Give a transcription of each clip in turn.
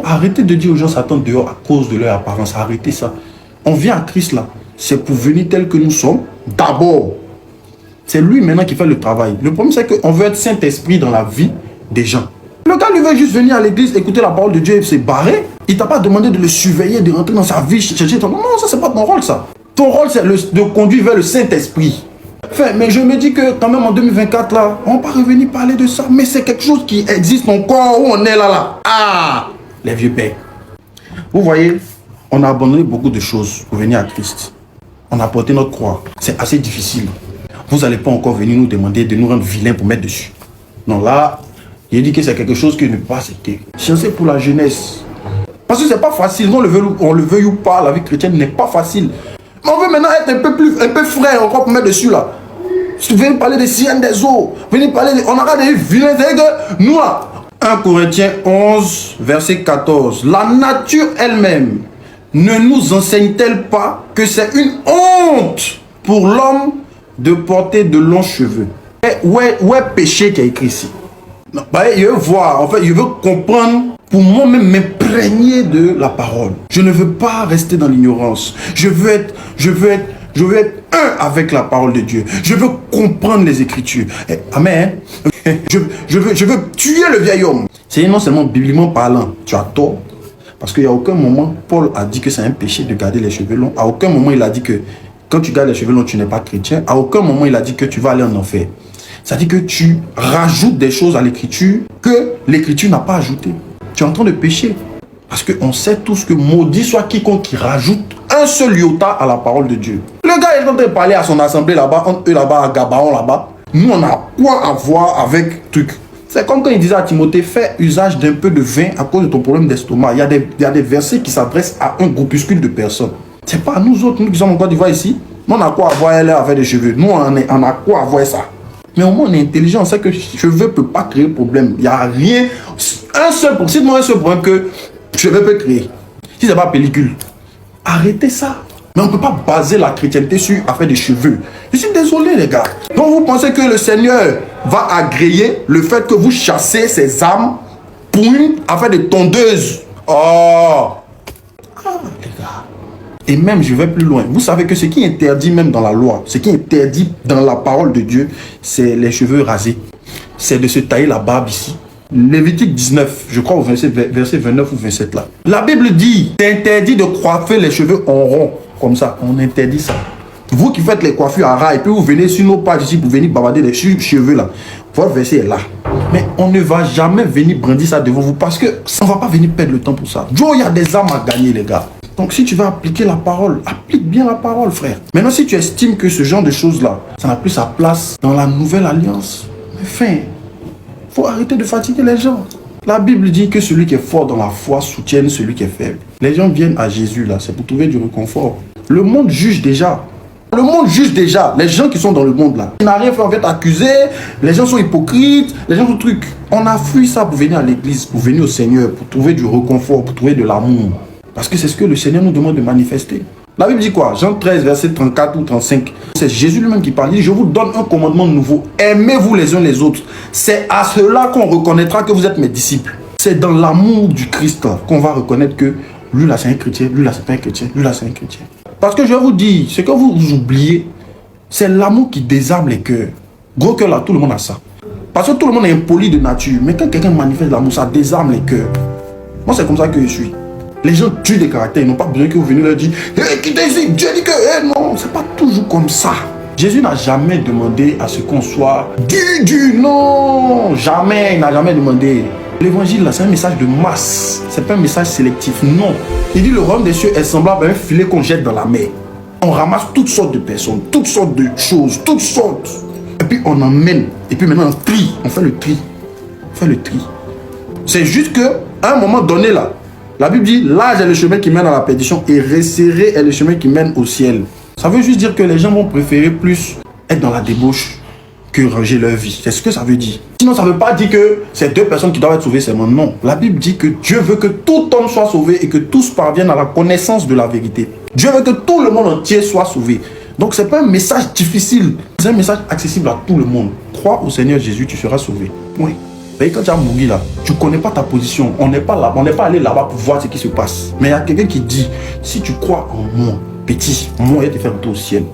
Arrêtez de dire aux gens Satan dehors à cause de leur apparence. Arrêtez ça. On vient à Christ là. C'est pour venir tel que nous sommes. D'abord, c'est lui maintenant qui fait le travail. Le problème, c'est qu'on veut être Saint-Esprit dans la vie des gens. Le gars, lui, veut juste venir à l'église, écouter la parole de Dieu et se barrer. Il t'a pas demandé de le surveiller, de rentrer dans sa vie, chercher ton... Non, ça, c'est pas ton rôle, ça. Ton rôle, c'est de conduire vers le Saint-Esprit. Enfin, mais je me dis que quand même en 2024, là, on va pas revenir parler de ça. Mais c'est quelque chose qui existe encore où on est là. Ah, les vieux pères. Vous voyez, on a abandonné beaucoup de choses pour venir à Christ. On a porté notre croix. C'est assez difficile. Vous n'allez pas encore venir nous demander de nous rendre vilains pour mettre dessus. Non, là, il dit que c'est quelque chose que ne peut pas accepter. Cherchez pour la jeunesse. Parce que c'est pas facile. On le veuille ou pas, la vie chrétienne n'est pas facile. Mais on veut maintenant être un peu frais encore pour mettre dessus là. Si vous venez parler des sirènes des eaux, venez parler on aura des vilains. Que nous là, 1 Corinthiens 11, verset 14. La nature elle-même ne nous enseigne-t-elle pas que c'est une honte pour l'homme de porter de longs cheveux? Où est péché qui est écrit ici? Non, bah, il veut voir, en fait, il veut comprendre pour moi-même m'imprégner de la parole. Je ne veux pas rester dans l'ignorance. Je veux être un avec la parole de Dieu. Je veux comprendre les Écritures. Amen. Je veux tuer le vieil homme. C'est non seulement bibliquement parlant, tu as tort. Parce qu'il n'y a aucun moment, Paul a dit que c'est un péché de garder les cheveux longs. À aucun moment, il a dit que quand tu gardes les cheveux longs, tu n'es pas chrétien. À aucun moment, il a dit que tu vas aller en enfer. C'est-à-dire que tu rajoutes des choses à l'écriture que l'écriture n'a pas ajoutées. Tu es en train de pécher. Parce qu'on sait tous que maudit soit quiconque qui rajoute un seul iota à la parole de Dieu. Le gars est en train de parler à son assemblée là-bas, entre eux là-bas, à Gabaon là-bas. Nous, on a quoi à voir avec truc. C'est comme quand il disait à Timothée, fais usage d'un peu de vin à cause de ton problème d'estomac. Il y a des versets qui s'adressent à un groupuscule de personnes. C'est pas à nous autres, nous qui sommes en Côte d'Ivoire ici. Nous, on a quoi à voir elle avec des cheveux. Nous, on a quoi à voir ça. Mais au moins, on est intelligent, on sait que cheveux ne peut pas créer problème. Il n'y a rien. Un seul problème que cheveux peut créer. Si ce n'est pas pellicule. Arrêtez ça. Mais on ne peut pas baser la chrétienté sur affaire des cheveux. Je suis désolé, les gars. Donc, vous pensez que le Seigneur va agréer le fait que vous chassez ces âmes pour une affaire de tondeuse? Oh! Les gars. Et même, je vais plus loin. Vous savez que ce qui est interdit même dans la loi, ce qui est interdit dans la parole de Dieu, c'est les cheveux rasés. C'est de se tailler la barbe ici. Lévitique 19, je crois au verset 29 ou 27 là. La Bible dit, c'est interdit de coiffer les cheveux en rond. Comme ça, on interdit ça. Vous qui faites les coiffures à ras et puis vous venez sur nos pages ici pour venir bavarder les cheveux là. Votre verset est là. Mais on ne va jamais venir brandir ça devant vous parce que ça ne va pas venir perdre le temps pour ça. Joe, il y a des âmes à gagner, les gars. Donc si tu vas appliquer la parole, applique bien la parole, frère. Maintenant, si tu estimes que ce genre de choses-là, ça n'a plus sa place dans la nouvelle alliance, enfin, il faut arrêter de fatiguer les gens. La Bible dit que celui qui est fort dans la foi soutienne celui qui est faible. Les gens viennent à Jésus, là, c'est pour trouver du réconfort. Le monde juge déjà. Le monde juge déjà. Les gens qui sont dans le monde, là. Ils n'ont rien fait, on va t'accuser. Les gens sont hypocrites. Les gens sont trucs. On a fui ça pour venir à l'église, pour venir au Seigneur, pour trouver du réconfort, pour trouver de l'amour. Parce que c'est ce que le Seigneur nous demande de manifester. La Bible dit quoi? Jean 13, verset 34 ou 35. C'est Jésus lui-même qui parle. Il dit, je vous donne un commandement nouveau. Aimez-vous les uns les autres. C'est à cela qu'on reconnaîtra que vous êtes mes disciples. C'est dans l'amour du Christ qu'on va reconnaître que lui là c'est un chrétien, lui là c'est pas un chrétien, lui là c'est un chrétien. Parce que je vais vous dire, ce que vous oubliez, c'est l'amour qui désarme les cœurs. Gros cœur là, tout le monde a ça. Parce que tout le monde est impoli de nature. Mais quand quelqu'un manifeste l'amour, ça désarme les cœurs. Moi c'est comme ça que je suis. Les gens tuent des caractères, ils n'ont pas besoin que vous veniez leur dire hey, quittez ici, Dieu dit que non, c'est pas toujours comme ça. Jésus n'a jamais demandé à ce qu'on soit non, jamais, il n'a jamais demandé. L'évangile là, c'est un message de masse, c'est pas un message sélectif, non. Il dit le royaume des cieux est semblable à un filet qu'on jette dans la mer. On ramasse toutes sortes de personnes, toutes sortes de choses, toutes sortes. Et puis on emmène, et puis maintenant on trie, on fait le tri. On fait le tri. C'est juste que à un moment donné là, la Bible dit, large est le chemin qui mène à la perdition et resserré est le chemin qui mène au ciel. Ça veut juste dire que les gens vont préférer plus être dans la débauche que ranger leur vie. C'est ce que ça veut dire. Sinon, ça ne veut pas dire que c'est deux personnes qui doivent être sauvées seulement. Non. La Bible dit que Dieu veut que tout homme soit sauvé et que tous parviennent à la connaissance de la vérité. Dieu veut que tout le monde entier soit sauvé. Donc, ce n'est pas un message difficile. C'est un message accessible à tout le monde. Crois au Seigneur Jésus, tu seras sauvé. Oui. Mais quand tu as mouru là, tu ne connais pas ta position. On n'est pas là, on n'est pas allé là-bas pour voir ce qui se passe. Mais il y a quelqu'un qui dit, si tu crois en moi, petit, moi, je vais te faire monter au ciel.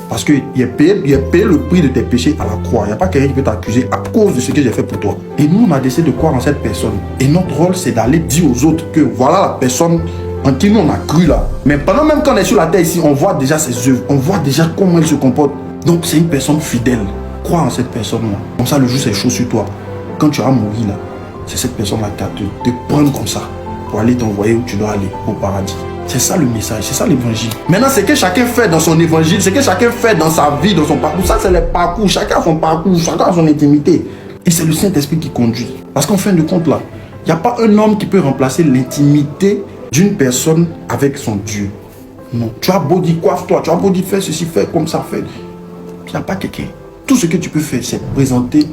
Parce qu'il a payé le prix de tes péchés à la croix. Il n'y a pas quelqu'un qui peut t'accuser à cause de ce que j'ai fait pour toi. Et nous, on a décidé de croire en cette personne. Et notre rôle, c'est d'aller dire aux autres que voilà la personne en qui nous on a cru là. Mais pendant même qu'on est sur la terre ici, on voit déjà ses œuvres. On voit déjà comment il se comporte. Donc c'est une personne fidèle. Crois en cette personne-là. Comme ça, le jour c'est chaud sur toi. Quand tu vas mourir là, c'est cette personne-là qui va te prendre comme ça pour aller t'envoyer où tu dois aller, au paradis. C'est ça le message, c'est ça l'évangile. Maintenant, ce que chacun fait dans son évangile, ce que chacun fait dans sa vie, dans son parcours, ça c'est le parcours. Chacun a son parcours, chacun a son intimité. Et c'est le Saint-Esprit qui conduit. Parce qu'en fin de compte là, il n'y a pas un homme qui peut remplacer l'intimité d'une personne avec son Dieu. Non. Tu as beau dire coiffe-toi, tu as beau dire fais ceci, fais comme ça, fais. Il n'y a pas quelqu'un. Tout ce que tu peux faire, c'est présenter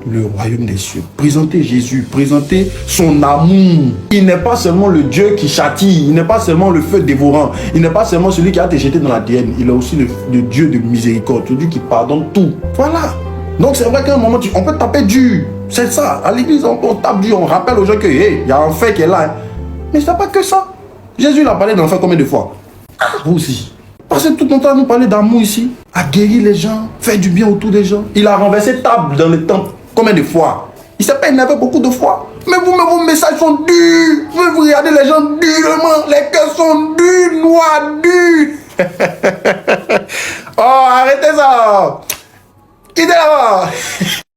le royaume des cieux, présenter Jésus, présenter son amour. Il n'est pas seulement le Dieu qui châtie, il n'est pas seulement le feu dévorant, il n'est pas seulement celui qui a été jeté dans la dienne, il est aussi le Dieu de miséricorde, celui qui pardonne tout. Voilà. Donc c'est vrai qu'à un moment, on peut taper dur. C'est ça. À l'église, on tape dur, on rappelle aux gens que il y a un fait qui est là. Hein. Mais c'est pas que ça. Jésus l'a parlé d'enfer combien de fois? Vous aussi. Passez tout ton temps à nous parler d'amour ici, à guérir les gens, faire du bien autour des gens. Il a renversé table dans le temple. Combien de fois? Il s'est pas énervé beaucoup de fois. Mais vous, vos messages sont durs. Vous regardez les gens durement. Les cœurs sont durs, noirs, durs. Oh, arrêtez ça. Quittez là-bas.